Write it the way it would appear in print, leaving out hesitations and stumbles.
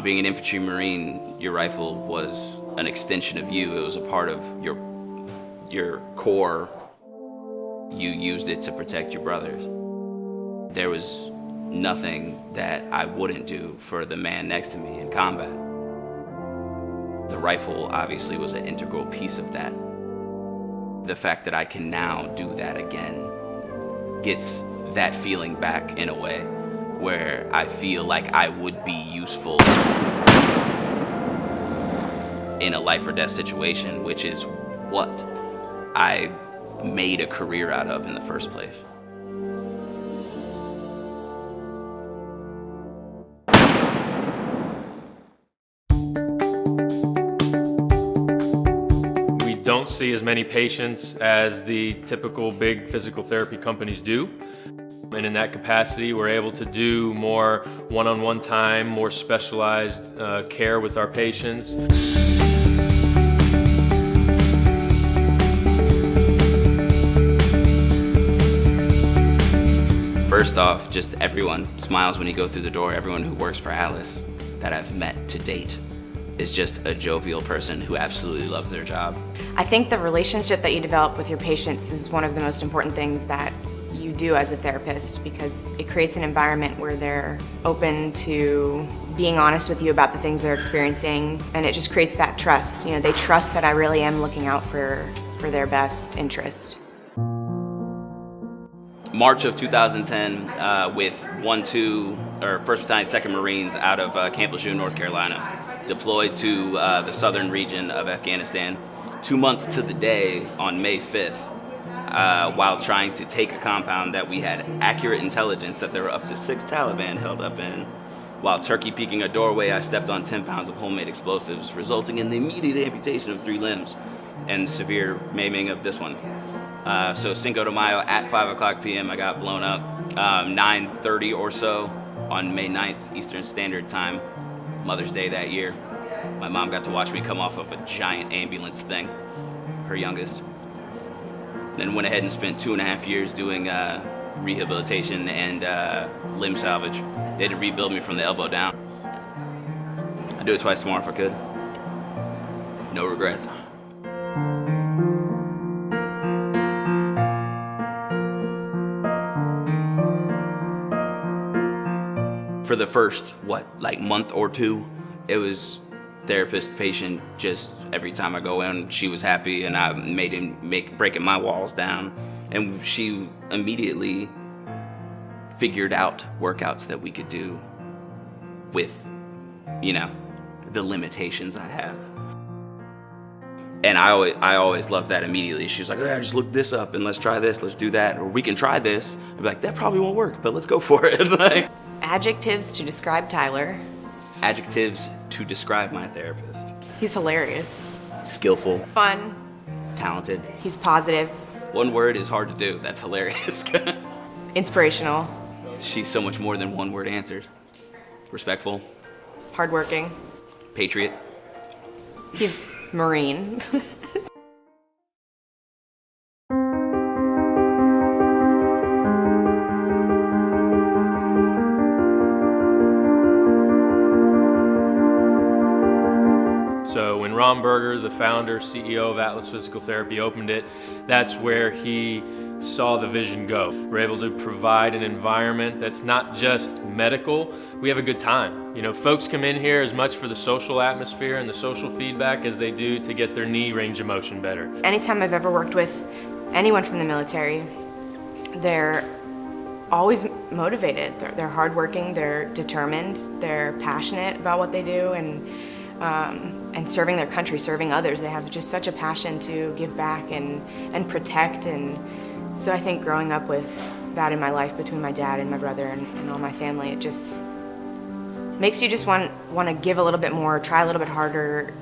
Being an infantry Marine, your rifle was an extension of you. It was a part of your core. You used it to protect your brothers. There was nothing that I wouldn't do for the man next to me in combat. The rifle obviously was an integral piece of that. The fact that I can now do that again gets that feeling back in a way where I feel like I would be useful in a life or death situation, which is what I made a career out of in the first place. We don't see as many patients as the typical big physical therapy companies do. And in that capacity, we're able to do more one-on-one time, more specialized care with our patients. First off, just everyone smiles when you go through the door. Everyone who works for Atlas that I've met to date is just a jovial person who absolutely loves their job. I think the relationship that you develop with your patients is one of the most important things that you do as a therapist, because it creates an environment where they're open to being honest with you about the things they're experiencing, and it just creates that trust. You know, they trust that I really am looking out for their best interest. March of 2010 with 1st Battalion, 2nd Marines out of Camp Lejeune, North Carolina, deployed to the southern region of Afghanistan. 2 months to the day on May 5th, while trying to take a compound that we had accurate intelligence that there were up to 6 Taliban held up in. While turkey peeking a doorway, I stepped on 10 pounds of homemade explosives, resulting in the immediate amputation of 3 limbs and severe maiming of this one. So Cinco de Mayo at 5 p.m. I got blown up. 9:30 or so on May 9th, Eastern Standard Time, Mother's Day that year. My mom got to watch me come off of a giant ambulance thing, her youngest. Then went ahead and spent 2.5 years doing rehabilitation and limb salvage. They had to rebuild me from the elbow down. I'd do it twice tomorrow if I could. No regrets. For the first, month or two, it was therapist, patient, just every time I go in, she was happy, and I made him breaking my walls down. And she immediately figured out workouts that we could do with, the limitations I have. And I always loved that immediately. She was like, just look this up and let's try this, let's do that, or we can try this. I'd be like, that probably won't work, but let's go for it. Adjectives to describe Tyler. Adjectives to describe my therapist. He's hilarious. Skillful. Fun. Talented. He's positive. One word is hard to do. That's hilarious. Inspirational. She's so much more than one word answers. Respectful. Hardworking. Patriot. He's Marine. So when Ron Berger, the founder, CEO of Atlas Physical Therapy, opened it, that's where he saw the vision go. We're able to provide an environment that's not just medical, we have a good time. Folks come in here as much for the social atmosphere and the social feedback as they do to get their knee range of motion better. Anytime I've ever worked with anyone from the military, they're always motivated. They're hardworking, they're determined, they're passionate about what they do, and serving their country, serving others. They have just such a passion to give back and protect. And so I think growing up with that in my life between my dad and my brother and all my family, it just makes you just want to give a little bit more, try a little bit harder,